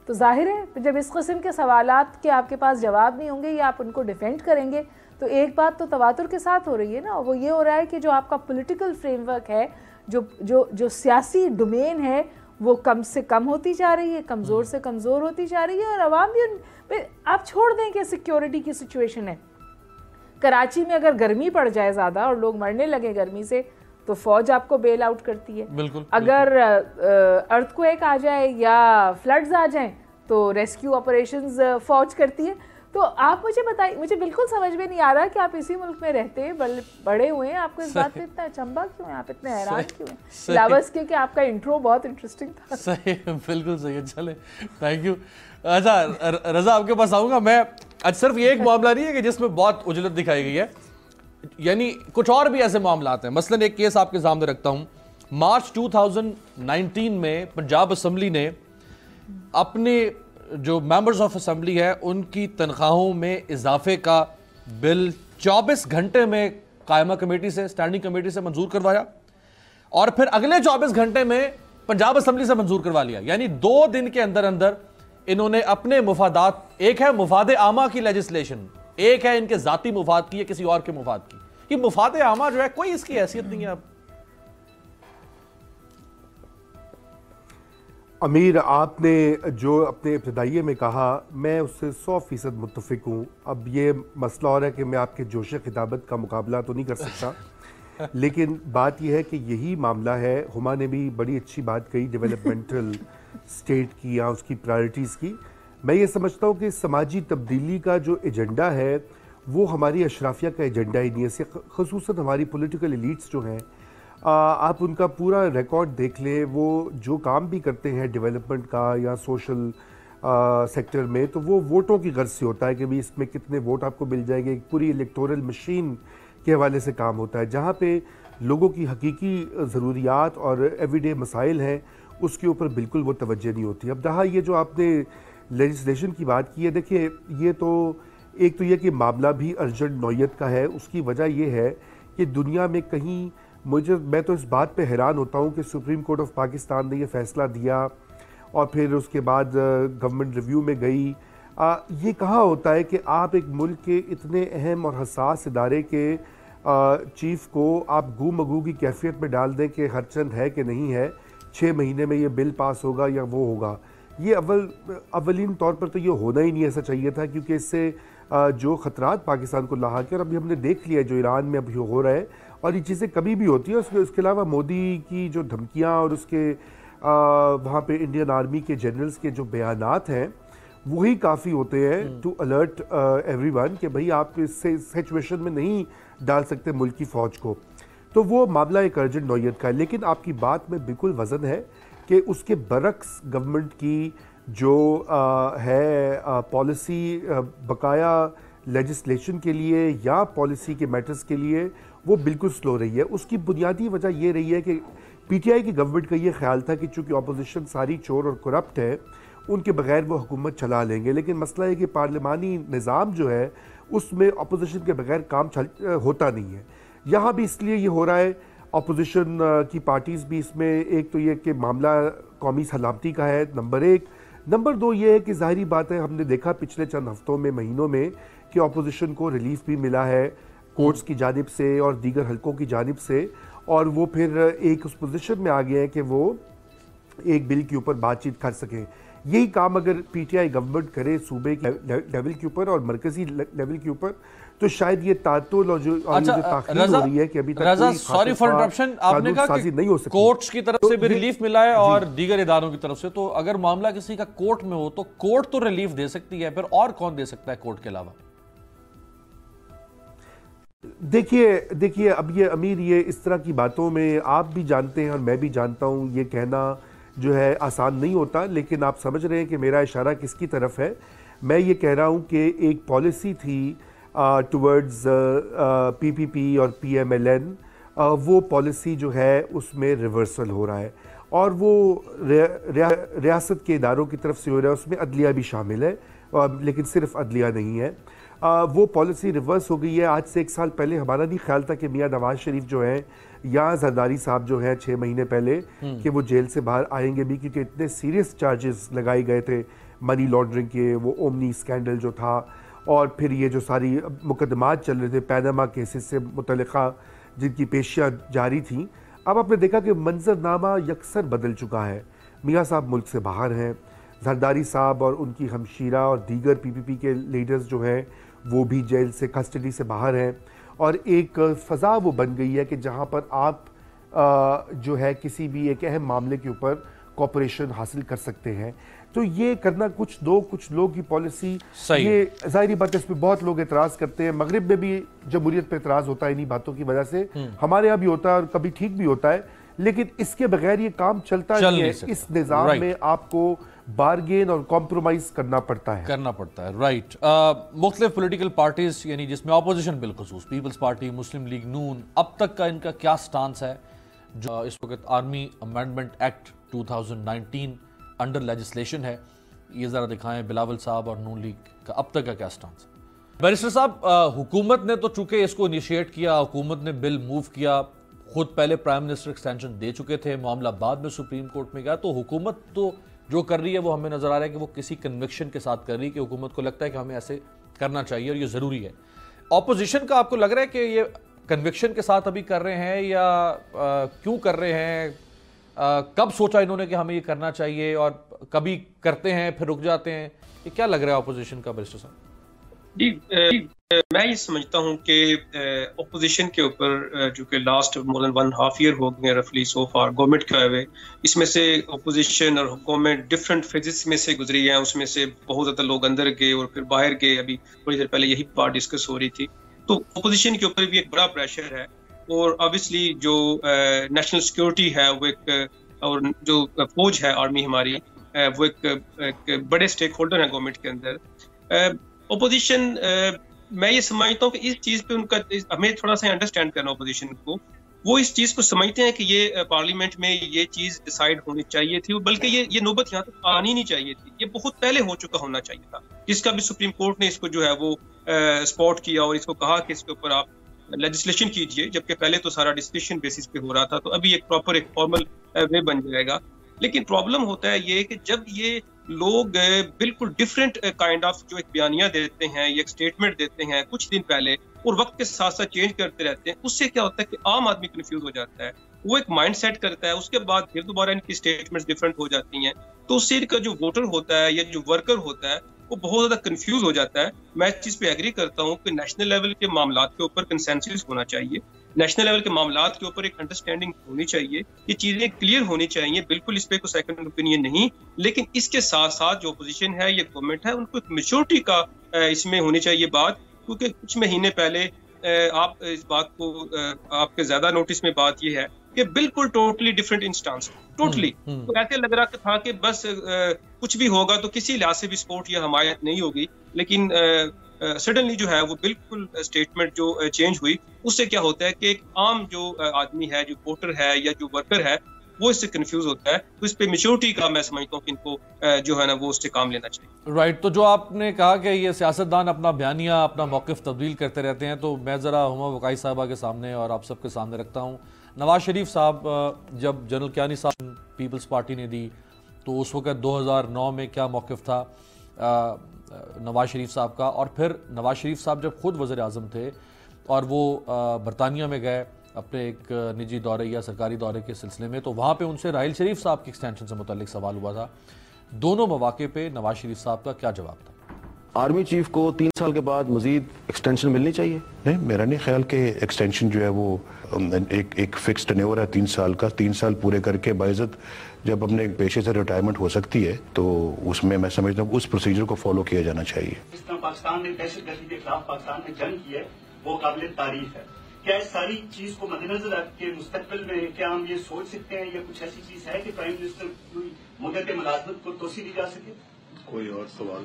तो जाहिर है जब इस किस्म के सवालात के आपके पास जवाब नहीं होंगे या आप उनको डिफेंड करेंगे, तो एक बात तो तवातुर के साथ हो रही है ना, वो ये हो रहा है कि जो आपका पॉलिटिकल फ्रेमवर्क है, जो सियासी डोमेन है, वो कम से कम होती जा रही है, कमज़ोर से कमज़ोर होती जा रही है। और अवाम भी, आप छोड़ दें कि सिक्योरिटी की सिचुएशन है, कराची में अगर गर्मी पड़ जाए ज़्यादा और लोग मरने लगे गर्मी से, तो फौज आपको बेल आउट करती है। बिल्कुल, अगर अर्थक्वेक आ जाए या फ्लड्स आ जाएं तो रेस्क्यू ऑपरेशंस फौज करती है। तो आप मुझे बताइए, मुझे बिल्कुल समझ में नहीं आ रहा कि आप इसी मुल्क में रहते हैं, बड़े हुए हैं, आपको इस बात पे इतना अचंभा क्यों है, आप इतने हैरान क्यों हैं? लावस के कि आपका इंट्रो बहुत इंटरेस्टिंग था। सही, बिल्कुल सही है। चले, थैंक यू। अच्छा रजा, आपके पास आऊँगा मैं। आज सिर्फ ये एक मामला नहीं है कि जिसमें बहुत उजलत दिखाई गई है, यानी कुछ और भी ऐसे मामला हैं। मसलन एक केस आपके सामने रखता हूं। मार्च 2019 में पंजाब असम्बली ने अपने जो मेंबर्स ऑफ असम्बली है उनकी तनख्वाहों में इजाफे का बिल 24 घंटे में कायमा कमेटी से, स्टैंडिंग कमेटी से मंजूर करवाया और फिर अगले 24 घंटे में पंजाब असम्बली से मंजूर करवा लिया। यानी 2 दिन के अंदर अंदर इन्होंने अपने मुफादात, एक है मुफादे आमा की लेजिस्लेशन, एक है इनके जाती मुफाद की या किसी और के मुफाद की। कि मुफादे आमा जो है कोई इसकी हैसियत नहीं है। अब अमीर, आपने जो अपने इब्तिदाइये में कहा, मैं उससे 100% मुत्तफिक हूँ। अब ये मसला और है कि मैं आपके जोश खिताबत का मुकाबला तो नहीं कर सकता लेकिन बात यह है कि यही मामला है। हुमा ने भी बड़ी अच्छी बात कही डेवलपमेंटल स्टेट की या उसकी प्रायोरिटीज़ की। मैं ये समझता हूँ कि समाजी तब्दीली का जो एजेंडा है वो हमारी अशराफिया का एजेंडा ही नहीं है। ख़ुसूसन हमारी पॉलिटिकल एलीट्स जो हैं, आप उनका पूरा रिकॉर्ड देख लें, वो जो काम भी करते हैं डेवलपमेंट का या सोशल सेक्टर में, तो वो वोटों की गर्ज से होता है कि भाई इसमें कितने वोट आपको मिल जाएंगे। एक पूरी इलेक्टोरल मशीन के हवाले से काम होता है, जहाँ पे लोगों की हकीकी ज़रूरियात और एवरीडे मसाइल हैं उसके ऊपर बिल्कुल वो तवज्जो नहीं होती। अब रहा ये जो आपने लेजिस्लेशन की बात की है, देखिए ये तो एक तो ये कि मामला भी अर्जेंट नौयत का है। उसकी वजह यह है कि दुनिया में कहीं मैं तो इस बात पे हैरान होता हूँ कि सुप्रीम कोर्ट ऑफ पाकिस्तान ने ये फ़ैसला दिया और फिर उसके बाद गवर्नमेंट रिव्यू में गई। ये कहाँ होता है कि आप एक मुल्क के इतने अहम और हसास इदारे के चीफ को आप गू मगू की कैफियत में डाल दें कि हरचंद है कि नहीं है, 6 महीने में ये बिल पास होगा या वो होगा। ये अवलीन तौर पर तो ये होना ही नहीं ऐसा चाहिए था, क्योंकि इससे जो ख़तरात पाकिस्तान को लाहक है और अभी हमने देख लिया जो ईरान में अभी हो रहा है, और ये चीज़ें कभी भी होती है। उसके अलावा मोदी की जो धमकियाँ और उसके वहाँ पे इंडियन आर्मी के जनरल्स के जो बयानात हैं वही काफ़ी होते हैं टू अलर्ट एवरीवन कि भाई आप इस सिचुएशन में नहीं डाल सकते मुल्क की फ़ौज को। तो वो मामला एक अर्जेंट नौयत का है। लेकिन आपकी बात में बिल्कुल वज़न है कि उसके बरक्स गवर्नमेंट की जो है पॉलिसी बकाया लेजिस्लेशन के लिए या पॉलिसी के मैटर्स के लिए वो बिल्कुल स्लो रही है। उसकी बुनियादी वजह ये रही है कि पीटीआई की गवर्नमेंट का ये ख्याल था कि चूँकि अपोजिशन सारी चोर और करप्ट है उनके बगैर वो हुकूमत चला लेंगे। लेकिन मसला है कि पार्लिमानी निज़ाम जो है उसमें अपोजिशन के बगैर काम होता नहीं है। यहाँ भी इसलिए ये हो रहा है, अपोजिशन की पार्टीज़ भी इसमें, एक तो ये कि मामला कौमी सलामती का है नंबर एक, नंबर दो ये है कि ज़ाहिरी बात है हमने देखा पिछले चंद हफ्तों में महीनों में कि अपोजिशन को रिलीफ भी मिला है कोर्ट्स की जानिब से और दीगर हलकों की जानिब से, और वो फिर एक उस पोजीशन में आ गए हैं कि वो एक बिल के ऊपर बातचीत कर सकें। यही काम अगर पीटीआई गवर्नमेंट करे सूबे के लेवल के ऊपर और मरकजी लेवल के ऊपर तो शायद ये तातुल और जो ताखीर हो रही है कि अभी तक सॉरी फॉर इंटरप्शन, आपने कहा कि नहीं हो सकती, कोर्ट्स की तरफ से भी रिलीफ मिला है और दीगर इदारों की तरफ से, तो अगर मामला किसी का कोर्ट में हो तो कोर्ट तो रिलीफ दे सकती है, फिर और कौन दे सकता है कोर्ट के अलावा? देखिए अब ये अमीर, ये इस तरह की बातों में आप भी जानते हैं और मैं भी जानता हूँ, ये कहना जो है आसान नहीं होता। लेकिन आप समझ रहे हैं कि मेरा इशारा किसकी तरफ है। मैं ये कह रहा हूँ कि एक पॉलिसी थी टुवर्ड्स पीपीपी और पीएमएलएन, वो पॉलिसी जो है उसमें रिवर्सल हो रहा है और वो रियासत के इदारों की तरफ से हो रहा है, उसमें अदलिया भी शामिल है, लेकिन सिर्फ अदलिया नहीं है। वो पॉलिसी रिवर्स हो गई है। आज से 1 साल पहले हमारा नहीं ख्याल था कि मियां नवाज शरीफ जो है या जरदारी साहब जो है 6 महीने पहले कि वो जेल से बाहर आएंगे भी, क्योंकि इतने सीरियस चार्जेस लगाए गए थे मनी लॉन्ड्रिंग के, वो ओमनी स्कैंडल जो था और फिर ये जो सारी मुकदमात चल रहे थे पैनामा केसेस से मुतल्लिका जिनकी पेशियाँ जारी थी। अब आपने देखा कि मंजरनामा यकसर बदल चुका है। मियाँ साहब मुल्क से बाहर हैं, जरदारी साहब और उनकी हमशीरा और दीगर पीपीपी के लीडर्स जो हैं वो भी जेल से कस्टडी से बाहर हैं, और एक फ़ज़ा वो बन गई है कि जहाँ पर आप जो है किसी भी एक अहम मामले के ऊपर कॉपरेशन हासिल कर सकते हैं। तो ये करना कुछ लोग की पॉलिसी, ये ज़ाहिरी बात है, इस पर बहुत लोग एतराज़ करते हैं। मगरिब में भी जमहूरियत पे एतराज़ होता है इन्हीं बातों की वजह से, हमारे यहाँ भी होता है और कभी ठीक भी होता है, लेकिन इसके बगैर ये काम चलता नहीं है। इस निज़ाम में आपको बार्गेन और कॉम्प्रोमाइज करना पड़ता है राइट। मुख्तलिफ पॉलिटिकल पार्टीज यानी जिसमें ऑपोजिशन बिलखुसूस पीपल्स पार्टी, मुस्लिम लीग नून, अब तक का इनका क्या स्टांस है जो इस वक्त army amendment act 2019 under legislation है, ये ज़रा दिखाएं बिलावल साहब और नून लीग का अब तक का क्या स्टांस है? बैरिस्टर साहब, हुकूमत ने तो चूंकि इसको इनिशिएट किया, हुकूमत ने बिल मूव किया, खुद पहले प्राइम मिनिस्टर एक्सटेंशन दे चुके थे, मामला बाद में सुप्रीम कोर्ट में गया, तो हुकूमत तो जो कर रही है वो हमें नजर आ रहा है कि वो किसी कन्विक्शन के साथ कर रही है कि हुकूमत को लगता है कि हमें ऐसे करना चाहिए और ये जरूरी है। ऑपोजिशन का आपको लग रहा है कि ये कन्विक्शन के साथ अभी कर रहे हैं या क्यों कर रहे हैं? कब सोचा इन्होंने कि हमें ये करना चाहिए और कभी करते हैं फिर रुक जाते हैं? ये क्या लग रहा है ऑपोजिशन का बैरिस्टर साहब? मैं ये समझता हूँ कि ओपोजिशन के ऊपर जो कि लास्ट मोर देन 1.5 ईयर हो गए रफली सो फार गवर्नमेंट के हुए, इसमें से ओपोजिशन और गवर्नमेंट डिफरेंट फेजेस में से गुजरी है। उसमें से बहुत ज़्यादा लोग अंदर गए और फिर बाहर गए। अभी थोड़ी देर पहले यही बात डिस्कस हो रही थी। तो ओपोजिशन के ऊपर भी एक बड़ा प्रेशर है और ऑब्वियसली जो नेशनल सिक्योरिटी है वो एक, और जो फौज है आर्मी हमारी, वो एक बड़े स्टेक होल्डर है गवर्नमेंट के अंदर। ओपोजिशन मैं ये समझता हूँ कि इस चीज पे उनका, हमें थोड़ा सा अंडरस्टैंड करना ओपोजिशन को, वो इस चीज को समझते हैं कि ये पार्लियामेंट में ये चीज डिसाइड होनी चाहिए थी, बल्कि ये नौबत यहाँ तक आनी नहीं चाहिए थी, ये बहुत पहले हो चुका होना चाहिए था, जिसका भी सुप्रीम कोर्ट ने इसको जो है वो स्पॉट किया और इसको कहा कि इसके ऊपर आप लेजिस्लेशन कीजिए, जबकि पहले तो सारा डिस्कशन बेसिस पे हो रहा था। तो अभी एक प्रॉपर एक फॉर्मल वे बन जाएगा। लेकिन प्रॉब्लम होता है ये कि जब ये लोग बिल्कुल डिफरेंट काइंड ऑफ जो एक बयानियां देते हैं, एक स्टेटमेंट देते हैं कुछ दिन पहले और वक्त के साथ साथ चेंज करते रहते हैं, उससे क्या होता है कि आम आदमी कंफ्यूज हो जाता है, वो एक माइंड सेट करता है, उसके बाद फिर दोबारा इनकी स्टेटमेंट्स डिफरेंट हो जाती हैं, तो उससे इनका जो वोटर होता है या जो वर्कर होता है वो बहुत ज्यादा कंफ्यूज हो जाता है। मैं इस चीज पे एग्री करता हूँ कि नेशनल लेवल के मामलात के ऊपर कंसेंसस होना चाहिए, नेशनल लेवल के मामलात के ऊपर एक अंडरस्टैंडिंग होनी चाहिए, ये चीजें क्लियर होनी चाहिए, बिल्कुल इस पे कोई सेकंड ओपिनियन नहीं। लेकिन इसके साथ साथ जो अपोजिशन है या गवर्नमेंट है, उनको एक मेच्योरिटी का इसमें होनी चाहिए बात, क्योंकि कुछ महीने पहले आप इस बात को आपके ज्यादा नोटिस में बात ये है कि बिल्कुल टोटली डिफरेंट इंस्टांस, टोटली तो ऐसे लग रहा था कि बस कुछ भी होगा तो किसी लिहाज से भी सपोर्ट या हमायत नहीं होगी, लेकिन सडनली जो है वो बिल्कुल स्टेटमेंट जो चेंज हुई, उससे क्या होता है कि एक आम जो आदमी है, जो वोटर है या जो वर्कर है, वो इससे कंफ्यूज होता है। तो इस पे मैच्योरिटी का मैं समझता हूँ कि इनको जो है ना वो उससे काम लेना चाहिए। राइट, तो जो आपने कहा कि ये सियासतदान अपना बयानिया, अपना मौक़िफ़ तब्दील करते रहते हैं, तो मैं ज़रा हुमा वकाई साहबा के सामने और आप सबके सामने रखता हूँ। नवाज शरीफ साहब, जब जनरल कियानी साहब पीपल्स पार्टी ने दी, तो उस वक्त 2009 में क्या मौक़िफ़ था नवाज शरीफ साहब का, और फिर नवाज शरीफ साहब जब खुद वज़ीर आज़म थे और वो बरतानिया में गए अपने एक निजी दौरे या सरकारी दौरे के सिलसिले में, तो वहाँ पे उनसे राहिल शरीफ साहब की एक्सटेंशन से मुतल्लिक सवाल हुआ था। दोनों मौके पे नवाज शरीफ साहब का क्या जवाब था? आर्मी चीफ को 3 साल के बाद मजीद एक्सटेंशन मिलनी चाहिए। नहीं, मेरा नहीं ख्याल कि एक्सटेंशन जो है वो एक फिक्स टेन्योर है 3 साल का। 3 साल पूरे करके बाइज़्ज़त जब अपने एक पेशे से रिटायरमेंट हो सकती है, तो उसमें मैं समझता हूँ उस प्रोसीजर को फॉलो किया जाना चाहिए। जिस तरह पाकिस्तान ने दहशतगर्दी के खिलाफ पाकिस्तान ने जंग की है, वो काबिल तारीफ है। क्या इस सारी चीज को मद्देनजर रख के मुस्तकबिल में क्या हम ये सोच सकते हैं या कुछ ऐसी चीज है कि प्राइम मिनिस्टर की मुद्दत मुलाजमत को तोसी दी जा सके? कोई और सवाल,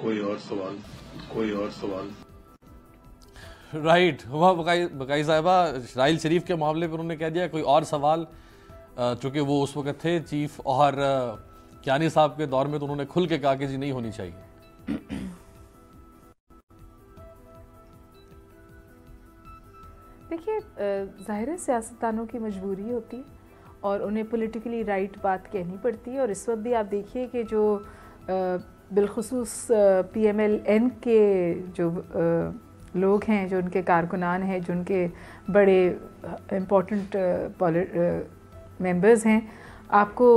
कोई और सवाल, कोई और सवाल। राइट, हुआ बकाई साहिबा राहिल शरीफ के मामले पर उन्होंने कह दिया कोई और सवाल, चूँकि वो उस वक्त थे चीफ, और कियानी साहब के दौर में तो उन्होंने खुल के कहा कि जी नहीं होनी चाहिए। देखिए, ज़ाहिर है सियासतदानों की मजबूरी होती है और उन्हें पॉलिटिकली राइट बात कहनी पड़ती है। और इस वक्त भी आप देखिए कि जो बिलखुसूस PMLN के जो लोग हैं, जो उनके कारकुनान हैं, जो उनके बड़े इम्पोर्टेंट मेंबर्स हैं, आपको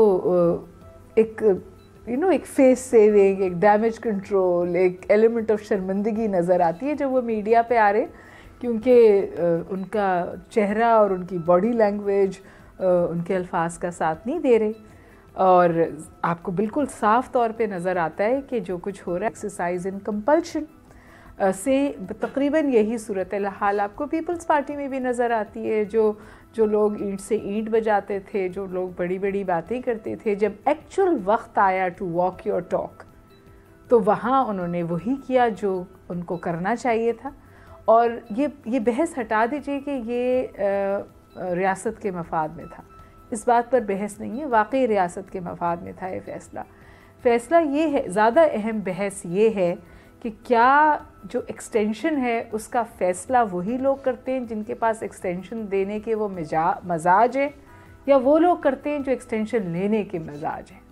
एक फेस सेविंग, एक डैमेज कंट्रोल, एक एलिमेंट ऑफ शर्मिंदगी नज़र आती है जब वो मीडिया पे आ रहे, क्योंकि उनका चेहरा और उनकी बॉडी लैंग्वेज उनके अल्फाज का साथ नहीं दे रहे। और आपको बिल्कुल साफ तौर पे नज़र आता है कि जो कुछ हो रहा है एक्सरसाइज इन कंपल्शन से तकरीबन यही सूरत हाल आपको पीपल्स पार्टी में भी नज़र आती है। जो लोग ईंट से ईंट बजाते थे, जो लोग बड़ी बड़ी बातें करते थे, जब एक्चुअल वक्त आया टू वॉक योर टॉक, तो वहाँ उन्होंने वही किया जो उनको करना चाहिए था। और ये बहस हटा दीजिए कि ये रियासत के मफाद में था, इस बात पर बहस नहीं है, वाकई रियासत के मफाद में था ये फ़ैसला ये है, ज़्यादा अहम बहस ये है कि क्या जो एक्सटेंशन है उसका फ़ैसला वही लोग करते हैं जिनके पास एक्सटेंशन देने के वो मजाज है, या वो लोग करते हैं जो एक्सटेंशन लेने के मजाज हैं।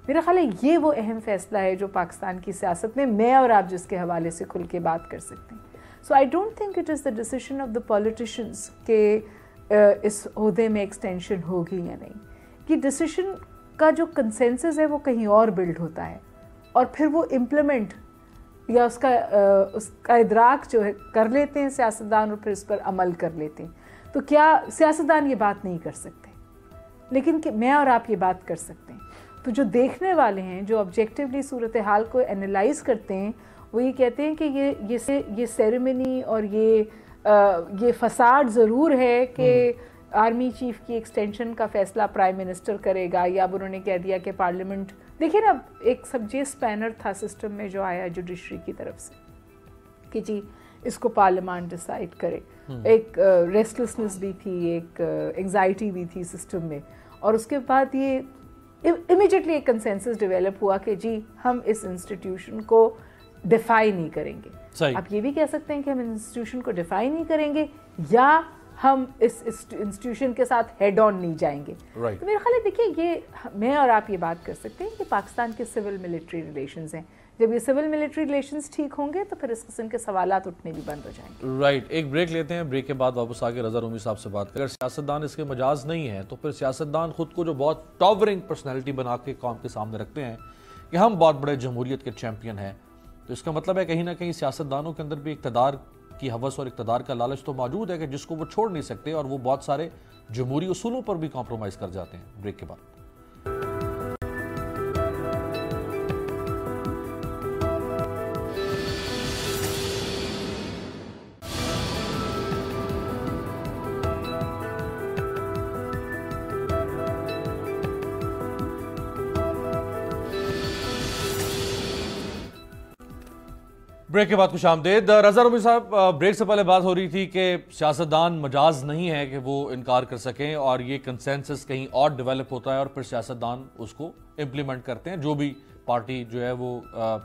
मेरा ख्याल है ये वो अहम फ़ैसला है जो पाकिस्तान की सियासत में मैं और आप जिसके हवाले से खुल के बात कर सकते हैं। So I don't think it is the decision of the politicians के इस ओहदे में एक्सटेंशन होगी या नहीं। कि डिसीजन का जो कंसेंसस है वो कहीं और बिल्ड होता है और फिर वो इम्प्लीमेंट या उसका इदराक जो है कर लेते हैं सियासतदान और फिर उस पर अमल कर लेते हैं। तो क्या सियासतदान ये बात नहीं कर सकते, लेकिन कि मैं और आप ये बात कर सकते हैं। तो जो देखने वाले हैं, जो ऑब्जेक्टिवली सूरत हाल को एनालाइज करते हैं, वो ये कहते हैं कि ये सेरेमनी और ये फसाड ज़रूर है कि आर्मी चीफ की एक्सटेंशन का फ़ैसला प्राइम मिनिस्टर करेगा, या अब उन्होंने कह दिया कि पार्लियामेंट, देखिए ना, एक सबजेस पैनर था सिस्टम में जो आया जुडिशरी की तरफ से कि जी इसको पार्लियामेंट डिसाइड करे। एक रेस्टलेसनेस भी थी, एक एंग्जाइटी भी थी सिस्टम में, और उसके बाद ये इमीडिएटली एक कंसेंसस डेवलप हुआ कि जी हम इस इंस्टीट्यूशन को डिफाई नहीं करेंगे। आप ये भी कह सकते हैं कि हम इंस्टीट्यूशन को डिफाई नहीं करेंगे या हम इस इंस्टीट्यूशन के साथ हेड ऑन नहीं जाएंगे। तो मेरा ख्याल है, देखिए, ये मैं और आप ये बात कर सकते हैं कि पाकिस्तान के सिविल मिलिट्री रिलेशंस हैं। जब ये सिविल मिलिट्री रिलेशंस ठीक होंगे तो फिर इस किस्म के सवालात उठने भी बंद हो जाएंगे। राइट, एक ब्रेक लेते हैं, ब्रेक के बाद वापस आके रज़ा रूमी साहब से बात करें। अगर सियासतदान इसके मजाज नहीं है तो फिर सियासतदान खुद को जो बहुत टॉवरिंग पर्सनैलिटी बना के कौम के सामने रखते हैं कि हम बहुत बड़े जमहूरियत के चैम्पियन हैं, तो इसका मतलब है कहीं ना कहीं सियासतदानों के अंदर भी इक़्तिदार की हवस और इक़्तिदार का लालच तो मौजूद है कि जिसको वो छोड़ नहीं सकते, और वो बहुत सारे जमहूरी उसूलों पर भी कॉम्प्रोमाइज़ कर जाते हैं। ब्रेक के बाद ब्रेक के बाद खुश आमदेद। रज़ा रमीर साहब, ब्रेक से पहले बात हो रही थी कि सियासतदान मजाज नहीं है कि वो इनकार कर सकें, और ये कंसेंसस कहीं और डेवलप होता है और फिर सियासतदान उसको इम्प्लीमेंट करते हैं, जो भी पार्टी जो है वो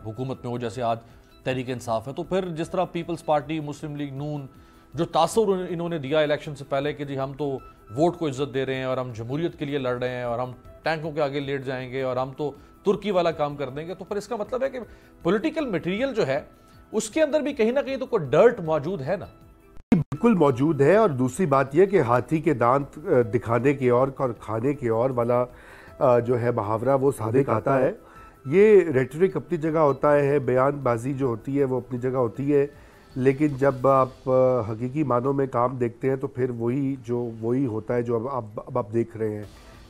हुकूमत में हो। जैसे आज तहरीक इंसाफ है, तो फिर जिस तरह पीपल्स पार्टी, मुस्लिम लीग नून, जो तासुर इन्होंने दिया इलेक्शन से पहले कि जी हम तो वोट को इज्जत दे रहे हैं और हम जमहूरियत के लिए लड़ रहे हैं और हम टैंकों के आगे लेट जाएंगे और हम तो तुर्की वाला काम कर देंगे, तो फिर इसका मतलब है कि पॉलिटिकल मटेरियल जो है उसके अंदर भी कहीं ना कहीं तो कोई डर्ट मौजूद है ना। बिल्कुल मौजूद है। और दूसरी बात यह कि हाथी के दांत दिखाने की और खाने की और वाला जो है मुहावरा वो सादिक आता है। ये रेटरिक अपनी जगह होता है, बयानबाजी जो होती है वो अपनी जगह होती है, लेकिन जब आप हकीकी मानों में काम देखते हैं तो फिर वही होता है जो अब आप देख रहे हैं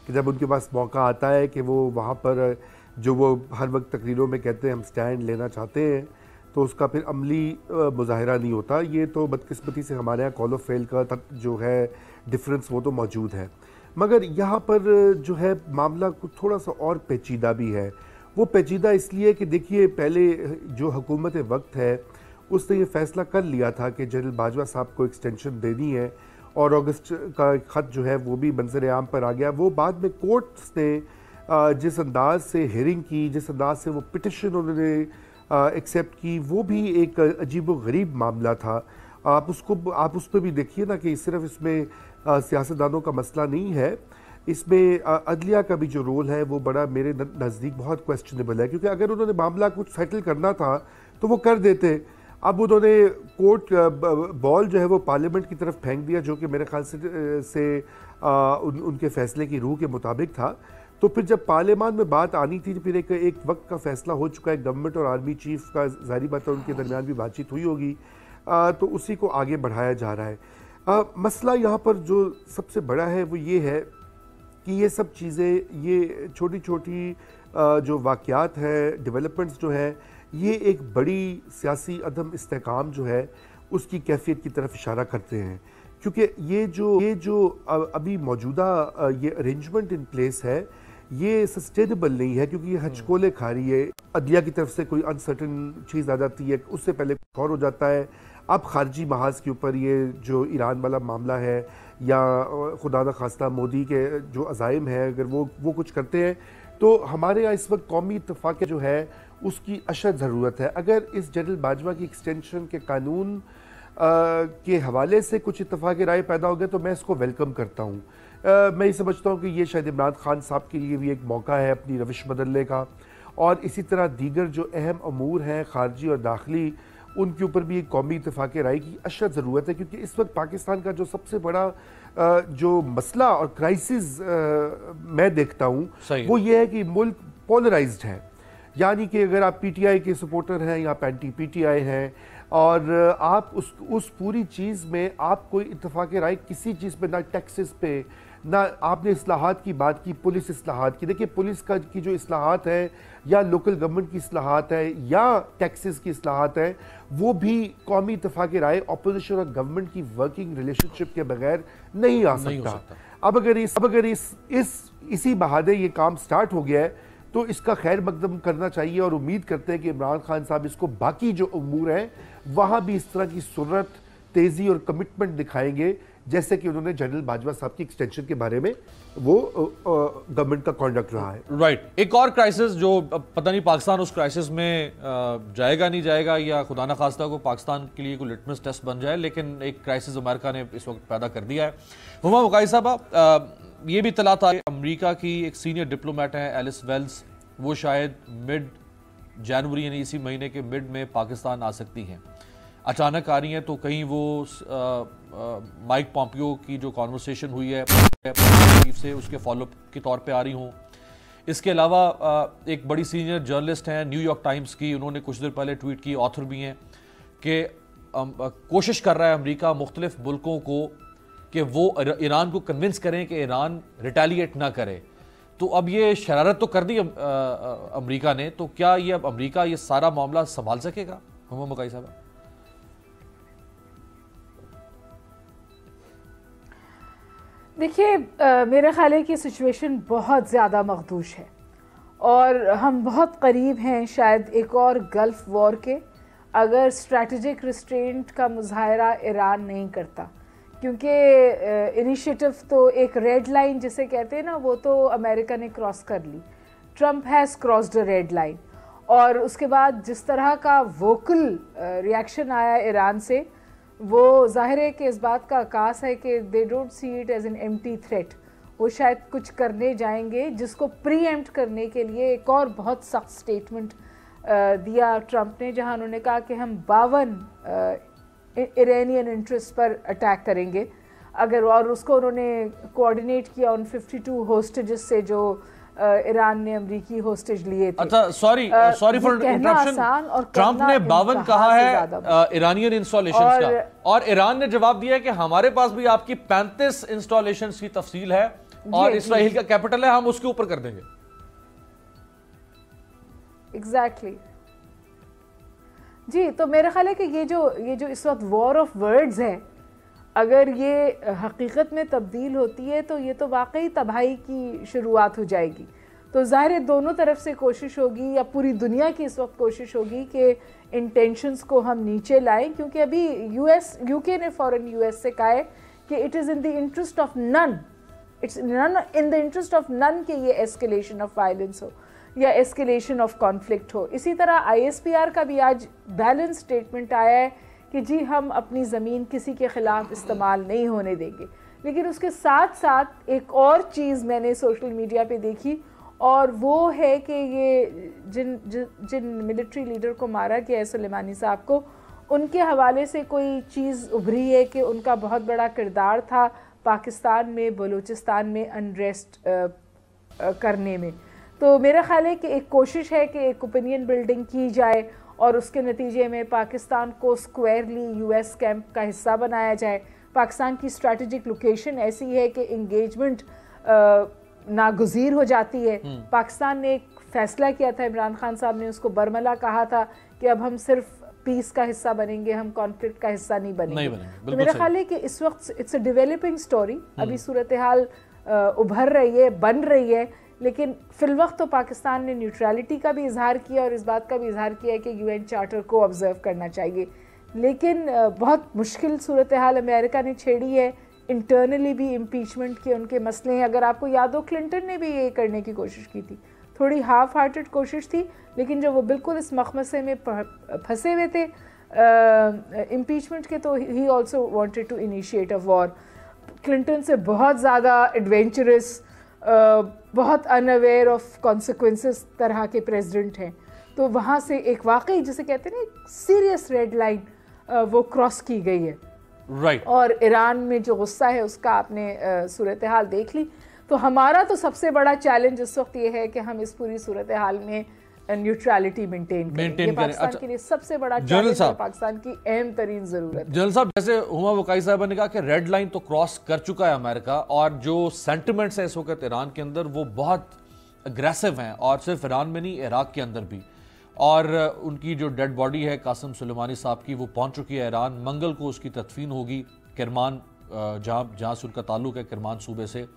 कि जब उनके पास मौका आता है कि वो वहाँ पर जो वो हर वक्त तकरीरों में कहते हैं हम स्टैंड लेना चाहते हैं, तो उसका फिर अमली मुजाहिरा नहीं होता। ये तो बदकिस्मती से हमारे यहाँ कॉल ऑफ फेल का जो है डिफरेंस वो तो मौजूद है। मगर यहाँ पर जो है मामला कुछ थोड़ा सा और पेचीदा भी है। वो पेचीदा इसलिए कि देखिए, पहले जो हुकूमत वक्त है उसने ये फ़ैसला कर लिया था कि जनरल बाजवा साहब को एक्सटेंशन देनी है, और अगस्त का ख़त जो है वो भी मंजर आम पर आ गया। वो बाद में कोर्ट्स ने जिस अंदाज से हेयरिंग की, जिस अंदाज से वो पिटिशन उन्होंने एक्सेप्ट की, वो भी एक अजीबोगरीब मामला था। आप उस पर भी देखिए ना कि सिर्फ इसमें सियासतदानों का मसला नहीं है, इसमें अदलिया का भी जो रोल है वो बड़ा मेरे नज़दीक बहुत क्वेश्चनेबल है, क्योंकि अगर उन्होंने मामला कुछ सेटल करना था तो वो कर देते। अब उन्होंने कोर्ट बॉल जो है वो पार्लियामेंट की तरफ फेंक दिया, जो कि मेरे ख्याल से उनके फैसले की रूह के मुताबिक था। तो फिर जब पार्लियामान में बात आनी थी, फिर एक वक्त का फैसला हो चुका है, गवर्नमेंट और आर्मी चीफ का ज़ाहिर बात है उनके दरमियान भी बातचीत हुई होगी, तो उसी को आगे बढ़ाया जा रहा है। मसला यहाँ पर जो सबसे बड़ा है वो ये है कि ये सब चीज़ें, ये छोटी छोटी जो वाक़यात हैं, डेवलपमेंट्स जो है, ये एक बड़ी सियासी अदम इस्तेकाम जो है उसकी कैफियत की तरफ इशारा करते हैं। क्योंकि ये जो अभी मौजूदा ये अरेंजमेंट इन प्लेस है ये सस्टेनेबल नहीं है, क्योंकि ये हचकोले खा रही है। अदलिया की तरफ से कोई अनसर्टन चीज़ आ जाती है, उससे पहले कुछ और हो जाता है। अब खारजी महाज के ऊपर ये जो ईरान वाला मामला है, या खुदा न खास्ता मोदी के जो अज़ाइम है, अगर वो कुछ करते हैं तो हमारे यहाँ इस वक्त कौमी इत्तफाक़ जो है उसकी अशद ज़रूरत है। अगर इस जनरल बाजवा की एक्सटेंशन के कानून के हवाले से कुछ इत्तफाक़ राय पैदा हो गया तो मैं इसको वेलकम करता हूँ। मैं ये समझता हूँ कि ये शायद इमरान खान साहब के लिए भी एक मौका है अपनी रविश बदलने का, और इसी तरह दीगर जो अहम अमूर हैं खारजी और दाखिली, उनके ऊपर भी एक कौमी इत्तफाक़ राय की अशद ज़रूरत है। क्योंकि इस वक्त पाकिस्तान का जो सबसे बड़ा जो मसला और क्राइसिस मैं देखता हूँ वो ये है कि मुल्क पोलराइज्ड है। यानी कि अगर आप पीटीआई के सपोर्टर हैं या एंटी पीटीआई हैं, और आप उस पूरी चीज़ में आप कोई इत्तफाक़ राय किसी चीज़ पे, ना टैक्सेस पे, ना आपने इस्लाहात की बात की, पुलिस इस्लाहात की। देखिए, पुलिस की जो इस्लाहात है, या लोकल गवर्नमेंट की इस्लाहात है, या टैक्सेस की इस्लाहात है, वो भी कौमी इत्तफाक़ राय, अपोजिशन और गवर्नमेंट की वर्किंग रिलेशनशिप के बगैर नहीं आ सकता। अब अगर इसी बहाने ये काम स्टार्ट हो गया है तो इसका खैर मकदम करना चाहिए, और उम्मीद करते हैं कि इमरान खान साहब इसको बाकी जो उमूर हैं वहाँ भी इस तरह की सुरत, तेज़ी और कमिटमेंट दिखाएंगे, जैसे कि उन्होंने जनरल बाजवा साहब की एक्सटेंशन के बारे में वो गवर्नमेंट का कॉन्डक्ट रहा है। राइट। एक और क्राइसिस जो पता नहीं पाकिस्तान उस क्राइसिस में जाएगा नहीं जाएगा, या खुदा न खास्ता को पाकिस्तान के लिए कोई लिटमस टेस्ट बन जाए, लेकिन एक क्राइसिस अमेरिका ने इस वक्त पैदा कर दिया है। हुमा मुकाई साहब, ये भी तला था अमेरिका की एक सीनियर डिप्लोमेट हैं एलिस वेल्स, वो शायद मिड जनवरी यानी इसी महीने के मिड में पाकिस्तान आ सकती हैं। अचानक आ रही हैं, तो कहीं वो माइक पॉम्पियो की जो कॉन्वर्सेशन हुई है चीफ से, उसके फॉलोअप के तौर पे आ रही हों। इसके अलावा एक बड़ी सीनियर जर्नलिस्ट हैं न्यूयॉर्क टाइम्स की, उन्होंने कुछ देर पहले ट्वीट की, ऑथर भी हैं, कि कोशिश कर रहा है अमेरिका मुख्तलिफ मुल्कों को कि वो ईरान को कन्विंस करें कि ईरान रिटेलिएट ना करे, तो अब ये शरारत तो कर दी अमेरिका ने, तो क्या ये अब अमेरिका ये सारा मामला संभाल सकेगा? हुमा मुकाई साहब, देखिए, मेरे ख्याल है कि सिचुएशन बहुत ज़्यादा मखदूश है और हम बहुत करीब हैं शायद एक और गल्फ़ वॉर के, अगर स्ट्रैटेजिक रिस्ट्रेंट का मुजाहरा ईरान नहीं करता, क्योंकि इनिशिएटिव तो एक रेड लाइन जिसे कहते हैं ना, वो तो अमेरिका ने क्रॉस कर ली। Trump has crossed a red line, और उसके बाद जिस तरह का वोकल रिएक्शन आया ईरान से, वो जाहिर है कि इस बात का आकाश है कि they don't see it as an empty threat. वो शायद कुछ करने जाएंगे जिसको प्री एम्प्ट करने के लिए एक और बहुत सख्त स्टेटमेंट दिया ट्रंप ने, जहां उन्होंने कहा कि हम 52 ईरानियन इंटरेस्ट पर अटैक करेंगे अगर, और उसको उन्होंने कोऑर्डिनेट किया उन 52 होस्टेजेस से जो ईरान ने अमरीकी होस्टेज लिए थे। अच्छा, सॉरी फॉर इंटरप्शन, ट्रंप ने 52 कहा है ईरानियन इंस्टॉलेशंस का, और ईरान ने जवाब दिया है कि हमारे पास भी आपकी 35 इंस्टॉलेशंस की तफसील है और इसराइल का कैपिटल है, हम उसके ऊपर कर देंगे। एग्जैक्टली जी, तो मेरा ख्याल है कि ये जो इस वक्त वॉर ऑफ वर्ड्स है, अगर ये हकीकत में तब्दील होती है तो ये तो वाकई तबाही की शुरुआत हो जाएगी। तो ज़ाहिर है दोनों तरफ से कोशिश होगी, या पूरी दुनिया की इस वक्त कोशिश होगी कि इन टेंशन्स को हम नीचे लाएं, क्योंकि अभी यूके ने फ़ौरन यूएस से कहा है कि it is in the interest of none, it's none in the interest of none कि ये एस्केलेशन ऑफ वायलेंस हो या एस्केलेशन ऑफ कॉन्फ्लिक्ट हो। इसी तरह ISPR का भी आज बैलेंस स्टेटमेंट आया है कि जी हम अपनी ज़मीन किसी के ख़िलाफ़ इस्तेमाल नहीं होने देंगे। लेकिन उसके साथ साथ एक और चीज़ मैंने सोशल मीडिया पे देखी, और वो है कि ये जिन मिलिट्री लीडर को मारा गया है, सुलेमानी साहब को, उनके हवाले से कोई चीज़ उभरी है कि उनका बहुत बड़ा किरदार था पाकिस्तान में, बलूचिस्तान में अनरेस्ट करने में। तो मेरा ख्याल है कि एक कोशिश है कि एक ओपिनियन बिल्डिंग की जाए और उसके नतीजे में पाकिस्तान को स्क्वायरली US कैंप का हिस्सा बनाया जाए। पाकिस्तान की स्ट्रैटेजिक लोकेशन ऐसी है कि इंगेजमेंट नागुज़ीर हो जाती है। पाकिस्तान ने एक फ़ैसला किया था, इमरान खान साहब ने उसको बरमला कहा था कि अब हम सिर्फ पीस का हिस्सा बनेंगे, हम कॉन्फ्लिक्ट का हिस्सा नहीं बनेंगे। तो मेरा ख्याल है कि इस वक्त इट्स अ डेवलपिंग स्टोरी, अभी सूरत हाल उभर रही है, बन रही है, लेकिन फिलवक्त तो पाकिस्तान ने न्यूट्रलिटी का भी इजहार किया और इस बात का भी इजहार किया है कि UN चार्टर को ऑब्जर्व करना चाहिए। लेकिन बहुत मुश्किल सूरत हाल अमेरिका ने छेड़ी है, इंटरनली भी इम्पीचमेंट के उनके मसले हैं। अगर आपको याद हो, क्लिंटन ने भी ये करने की कोशिश की थी, थोड़ी हाफ हार्टेड कोशिश थी, लेकिन जब वो बिल्कुल इस मखमसे में फंसे हुए थे इम्पीचमेंट के, तो he also wanted to initiate a war. Clinton से बहुत ज़्यादा एडवेंचरस, बहुत अनअवेयर ऑफ कॉन्सिक्वेंसेस तरह के प्रेसिडेंट हैं। तो वहाँ से एक वाकई जिसे कहते हैं ना सीरियस रेड लाइन वो क्रॉस की गई है। राइट। और ईरान में जो गुस्सा है उसका आपने सूरत हाल देख ली। तो हमारा तो सबसे बड़ा चैलेंज इस वक्त ये है कि हम इस पूरी सूरत हाल में न्यूट्रलिटी मेंटेन करें। पाकिस्तान के लिए सबसे बड़ा चैलेंज है, पाकिस्तान की अहम तरीन जरूरत। जनरल साहब, जैसे हुमा वकाई साहब ने कहा कि रेड लाइन तो क्रॉस कर चुका है अमेरिका, और जो सेंटिमेंट्स हैं इस वक्त ईरान के अंदर वो बहुत अग्रेसिव हैं, और सिर्फ ईरान में नहीं, इराक के अंदर भी। और उनकी जो डेड बॉडी है कासिम सुलेमानी साहब की, वो पहुंच चुकी है ईरान। मंगल को उसकी तदफीन होगी किरमान, जहाँ से उनका ताल्लुक है, किरमान सूबे से।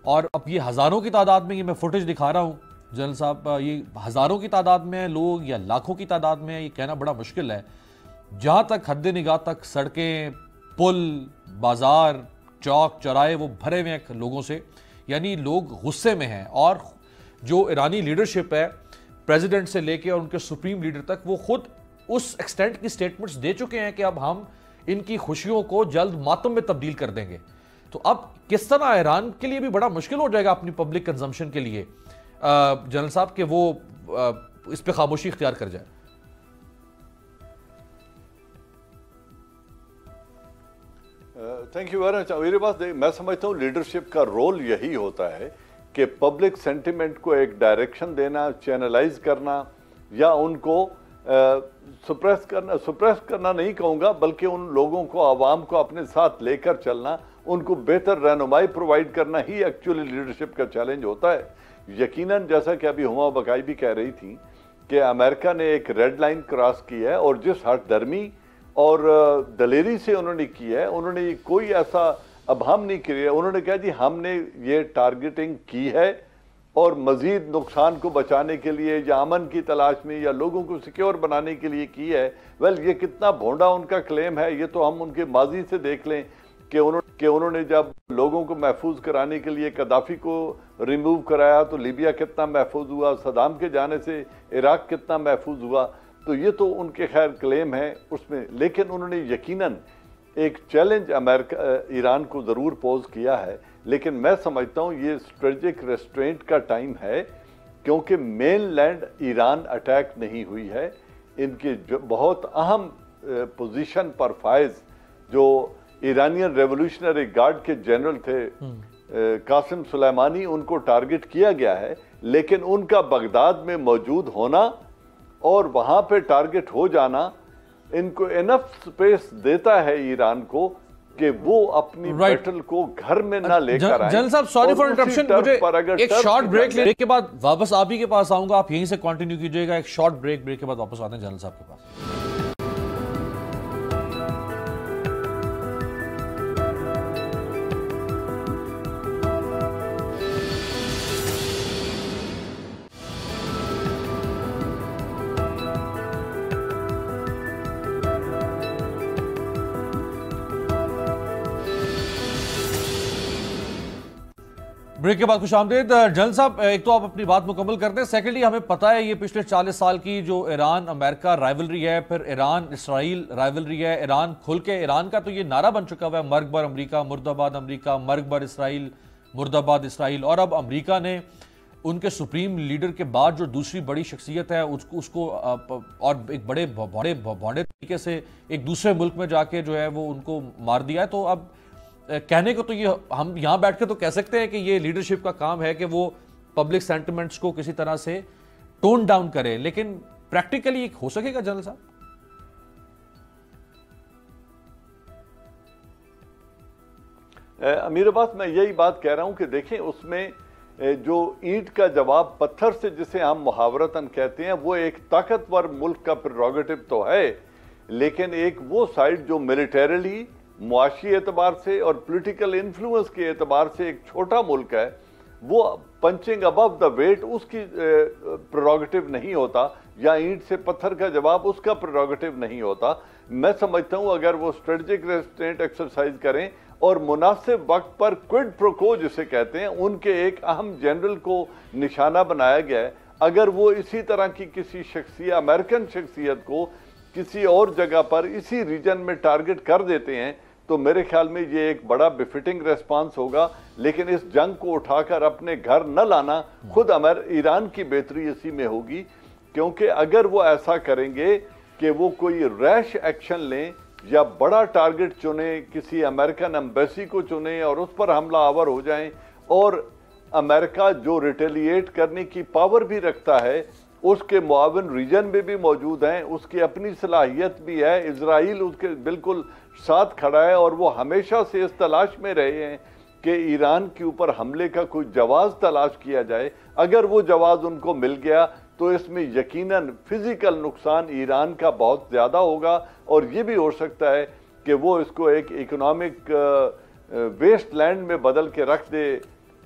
और अब ये हज़ारों की तादाद में, ये मैं फुटेज दिखा रहा हूँ जनरल साहब, ये हज़ारों की तादाद में लोग या लाखों की तादाद में, ये कहना बड़ा मुश्किल है। जहाँ तक हद निगाह तक सड़कें, पुल, बाज़ार, चौक चौराहे वो भरे हुए हैं लोगों से, यानी लोग गुस्से में हैं। और जो ईरानी लीडरशिप है, प्रेसिडेंट से लेके और उनके सुप्रीम लीडर तक, वो खुद उस एक्सटेंट की स्टेटमेंट्स दे चुके हैं कि अब हम इनकी खुशियों को जल्द मातम में तब्दील कर देंगे। तो अब किस तरह ईरान के लिए भी बड़ा मुश्किल हो जाएगा अपनी पब्लिक कंजम्पशन के लिए, जनरल साहब, कि वो इस पे खामोशी इख्तियार कर जाए। Thank you very much. मेरे पास मैं समझता हूँ लीडरशिप का रोल यही होता है कि पब्लिक सेंटिमेंट को एक डायरेक्शन देना, चैनलाइज करना, या उनको सुप्रेस करना नहीं कहूँगा, बल्कि उन लोगों को, आवाम को अपने साथ लेकर चलना, उनको बेहतर रहनुमाई प्रोवाइड करना ही एक्चुअली लीडरशिप का चैलेंज होता है। यकीनन जैसा कि अभी हुमा बकाई भी कह रही थी कि अमेरिका ने एक रेड लाइन क्रॉस की है, और जिस हठधर्मी और दलेरी से उन्होंने की है, उन्होंने कोई ऐसा अभाम नहीं किया। उन्होंने कहा जी हमने ये टारगेटिंग की है और मजीद नुकसान को बचाने के लिए या अमन की तलाश में या लोगों को सिक्योर बनाने के लिए की है। वेल, ये कितना भोंडा उनका क्लेम है, ये तो हम उनके माजी से देख लें कि उन्होंने जब लोगों को महफूज कराने के लिए कदाफी को रिमूव कराया तो लीबिया कितना महफूज हुआ, सदाम के जाने से इराक कितना महफूज हुआ। तो ये तो उनके खैर क्लेम है उसमें, लेकिन उन्होंने यकीनन एक चैलेंज ईरान को ज़रूर पोज किया है। लेकिन मैं समझता हूँ ये स्ट्रेटेजिक रेस्ट्रेंट का टाइम है, क्योंकि मेन लैंड ईरान अटैक नहीं हुई है। इनके जो बहुत अहम पोजीशन पर फायज, जो ईरानियन रेवोल्यूशनरी गार्ड के जनरल थे कासिम सुलेमानी, उनको टारगेट किया गया है। लेकिन उनका बगदाद में मौजूद होना और वहां पे टारगेट हो जाना इनको इनफ स्पेस देता है ईरान को कि वो अपनी बैटल को घर में ना लेकर आए। जनरल साहब, सॉरी फॉर इंटरप्शन, मुझे एक शॉर्ट ब्रेक के बाद वापस आप ही के पास आऊंगा, आप यहीं से कंटिन्यू कीजिएगा। एक शॉर्ट ब्रेक के बाद वापस आते हैं जनरल साहब के पास। ब्रेक के बाद खुश आमदीद। जनरल साहब, एक तो आप अपनी बात मुकम्मल करते हैं, सेकेंडली हमें पता है ये पिछले 40 साल की जो ईरान अमेरिका राइवलरी है, फिर ईरान इसराइल राइवलरी है, ईरान खुल के ईरान का तो ये नारा बन चुका हुआ है, मर्ग बर अमरीका मुर्दाबाद अमरीका, मर्ग बर इसराइल मुर्दाबाद इसराइल। और अब अमरीका ने उनके सुप्रीम लीडर के बाद जो दूसरी बड़ी शख्सियत है उसको और एक बड़े भौंडे तरीके से एक दूसरे मुल्क में जाके जो है वो उनको मार दिया है। तो अब कहने को तो ये हम यहां बैठ के तो कह सकते हैं कि ये लीडरशिप का काम है कि वो पब्लिक सेंटिमेंट्स को किसी तरह से टोन डाउन करे, लेकिन प्रैक्टिकली हो सकेगा जनरल साहब? अमीर अब्बास, मैं यही बात कह रहा हूं कि देखें, उसमें जो ईंट का जवाब पत्थर से जिसे हम मुहावरतन कहते हैं, वो एक ताकतवर मुल्क का प्रेरोगेटिव तो है, लेकिन एक वो साइड जो मिलिटरीली, मुआशी एतबार से और पॉलिटिकल इन्फ्लुएंस के एतबार से एक छोटा मुल्क है, वो पंचिंग अबव द वेट उसकी प्रेरोगेटिव नहीं होता, या ईंट से पत्थर का जवाब उसका प्रेरोगेटिव नहीं होता। मैं समझता हूं अगर वो स्ट्रेटेजिक रेस्ट्रेंट एक्सरसाइज करें और मुनासिब वक्त पर क्विड प्रो को जिसे कहते हैं, उनके एक अहम जनरल को निशाना बनाया गया है, अगर वो इसी तरह की किसी शख्सियत, अमेरिकन शख्सियत को किसी और जगह पर इसी रीजन में टारगेट कर देते हैं, तो मेरे ख्याल में ये एक बड़ा बिफिटिंग रेस्पॉन्स होगा। लेकिन इस जंग को उठाकर अपने घर न लाना खुद ईरान की बेहतरी इसी में होगी, क्योंकि अगर वो ऐसा करेंगे कि वो कोई रैश एक्शन लें या बड़ा टारगेट चुने, किसी अमेरिकन एम्बेसी को चुने और उस पर हमला आवर हो जाएं, और अमेरिका जो रिटेलिएट करने की पावर भी रखता है, उसके मुआविन रीजन में भी मौजूद हैं, उसकी अपनी सलाहियत भी है, इजराइल उसके बिल्कुल साथ खड़ा है, और वो हमेशा से इस तलाश में रहे हैं कि ईरान के ऊपर हमले का कोई जवाज़ तलाश किया जाए। अगर वो जवाज़ उनको मिल गया तो इसमें यकीनन फिजिकल नुकसान ईरान का बहुत ज़्यादा होगा, और ये भी हो सकता है कि वो इसको एक इकोनॉमिक वेस्ट लैंड में बदल के रख दे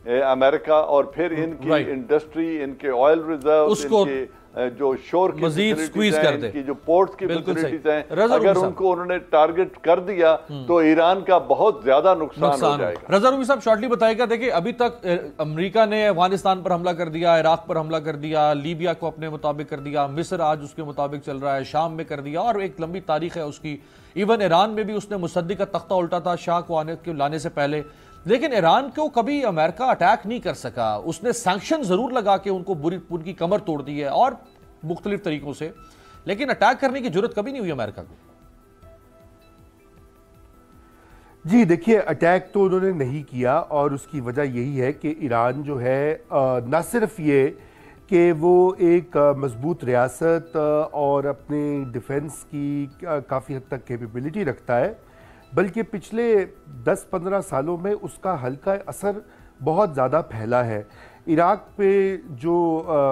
अमेरिका, और फिर इनकी इंडस्ट्री, इनके ऑयल रिजर्व, इनके जो शोर की मजीद स्क्वीज कर दे, इनकी जो पोर्ट्स की फैसिलिटीज हैं, अगर उनको उन्होंने टारगेट कर दिया तो ईरान का बहुत ज्यादा नुकसान हो जाएगा। रजा रूमी साहब शॉर्टली बताएगा। देखिए, अभी तक अमेरिका ने अफगानिस्तान पर हमला कर दिया, इराक पर हमला कर दिया, लीबिया को अपने मुताबिक कर दिया, मिस्र आज उसके मुताबिक चल रहा है, शाम में कर दिया, और एक लंबी तारीख है उसकी। इवन ईरान में भी उसने मुसद्दिक का तख्ता उल्टा था शाह को लाने से पहले, लेकिन ईरान को कभी अमेरिका अटैक नहीं कर सका। उसने सैंक्शन जरूर लगा के उनकी कमर तोड़ दी है और मुख्तलिफ तरीकों से, लेकिन अटैक करने की जरूरत कभी नहीं हुई अमेरिका को। जी देखिए, अटैक तो उन्होंने नहीं किया, और उसकी वजह यही है कि ईरान जो है न सिर्फ ये कि वो एक मजबूत रियासत और अपने डिफेंस की काफ़ी हद तक कैपेबिलिटी रखता है, बल्कि पिछले 10-15 सालों में उसका हल्का असर बहुत ज़्यादा फैला है। इराक पे जो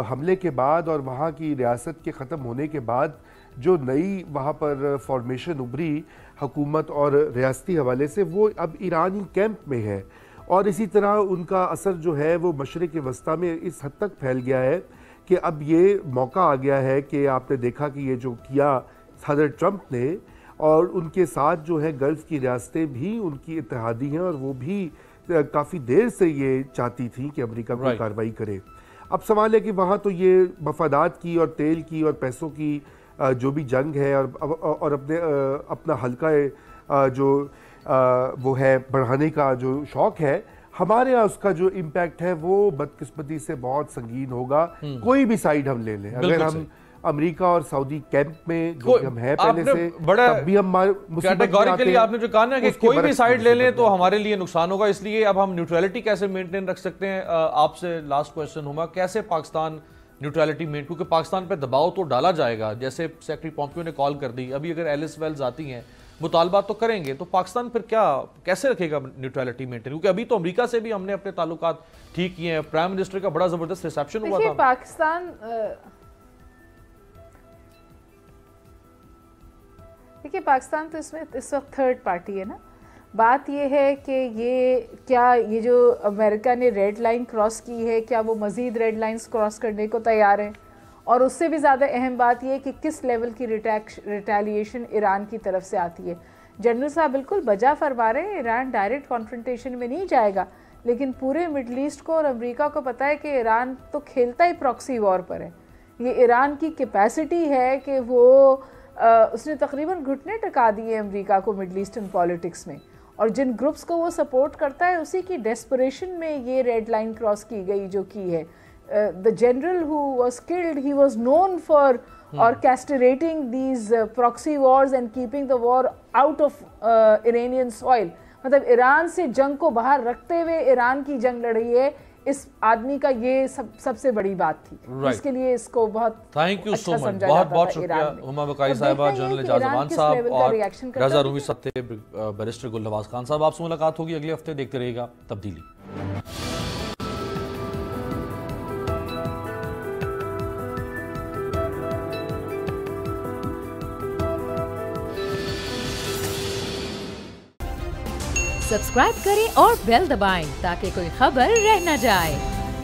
हमले के बाद और वहाँ की रियासत के ख़त्म होने के बाद जो नई वहाँ पर फॉर्मेशन उभरी हुकूमत और रियासती हवाले से, वो अब ईरानी कैंप में है। और इसी तरह उनका असर जो है वो मशरिक़ वस्ता में इस हद तक फैल गया है कि अब ये मौका आ गया है कि आपने देखा कि ये जो किया सदर ट्रंप ने, और उनके साथ जो है गल्फ़ की रियासतें भी उनकी इत्तेहादी हैं और वो भी काफ़ी देर से ये चाहती थी कि अमेरिका कोई कार्रवाई करे। अब सवाल है कि वहाँ तो ये मफादात की और तेल की और पैसों की जो भी जंग है और अपना हल्का जो वो है बढ़ाने का जो शौक है, हमारे यहाँ उसका जो इम्पैक्ट है वो बदकिस्मती से बहुत संगीन होगा, कोई भी साइड हम ले लें। अगर हम अमेरिका और सऊदी कैंप में जो हम हैं पहले से, तब भी हम कैटेगोरिकली आपने जो कहा ना कि कोई भी साइड ले लें तो हमारे लिए नुकसान होगा, इसलिए अब हम न्यूट्रलिटी कैसे मेंटेन रख सकते हैं? आपसे लास्ट क्वेश्चन होगा, कैसे पाकिस्तान न्यूट्रलिटी मेंटेन, क्योंकि पाकिस्तान पे दबाव तो डाला जाएगा, जैसे सेक्रेटरी पॉम्पियो ने कॉल कर दी, अभी अगर एलिस वेल्स आती हैं मुतालबात तो करेंगे, तो पाकिस्तान फिर क्या कैसे रखेगा न्यूट्रलिटी मेंटेन? क्योंकि अभी तो अमेरिका से भी हमने अपने ताल्लुकात ठीक किए हैं, प्राइम मिनिस्टर का बड़ा जबरदस्त रिसेप्शन हुआ था। पाकिस्तान देखिए, पाकिस्तान तो इसमें इस वक्त थर्ड पार्टी है ना। बात ये है कि ये जो अमेरिका ने रेड लाइन क्रॉस की है, क्या वो मज़ीद रेड लाइंस क्रॉस करने को तैयार है? और उससे भी ज़्यादा अहम बात यह है कि किस लेवल की रिटेलिएशन ईरान की तरफ से आती है। जनरल साहब बिल्कुल बजा फरमा रहे हैं, ईरान डायरेक्ट कॉन्फ्रंटेशन में नहीं जाएगा, लेकिन पूरे मिडल ईस्ट को और अमेरिका को पता है कि ईरान तो खेलता ही प्रॉक्सी वॉर पर है। ये ईरान की कैपेसिटी है कि वो उसने तकरीबन घुटने टिका दिए अमेरिका को मिडल ईस्टर्न पॉलिटिक्स में, और जिन ग्रुप्स को वो सपोर्ट करता है उसी की डेस्परेशन में ये रेड लाइन क्रॉस की गई जो की है। The general who was killed, he was known for orchestrating these proxy wars and keeping the war out of Iranian soil। मतलब ईरान से जंग को बाहर रखते हुए ईरान की जंग लड़ी है। इस आदमी का ये सबसे बड़ी बात थी, इसके लिए इसको बहुत थैंक यू सो मच, बहुत बहुत शुक्रिया हुमा बकारी साहिबा, जनरल जाजवान साहब और रजा रूमी सत्ते, बैरिस्टर गुलनवाज खान साहब। आपसे मुलाकात होगी अगले हफ्ते, देखते रहिएगा तब्दीली। सब्सक्राइब करें और बेल दबाएं ताकि कोई खबर रह न जाए।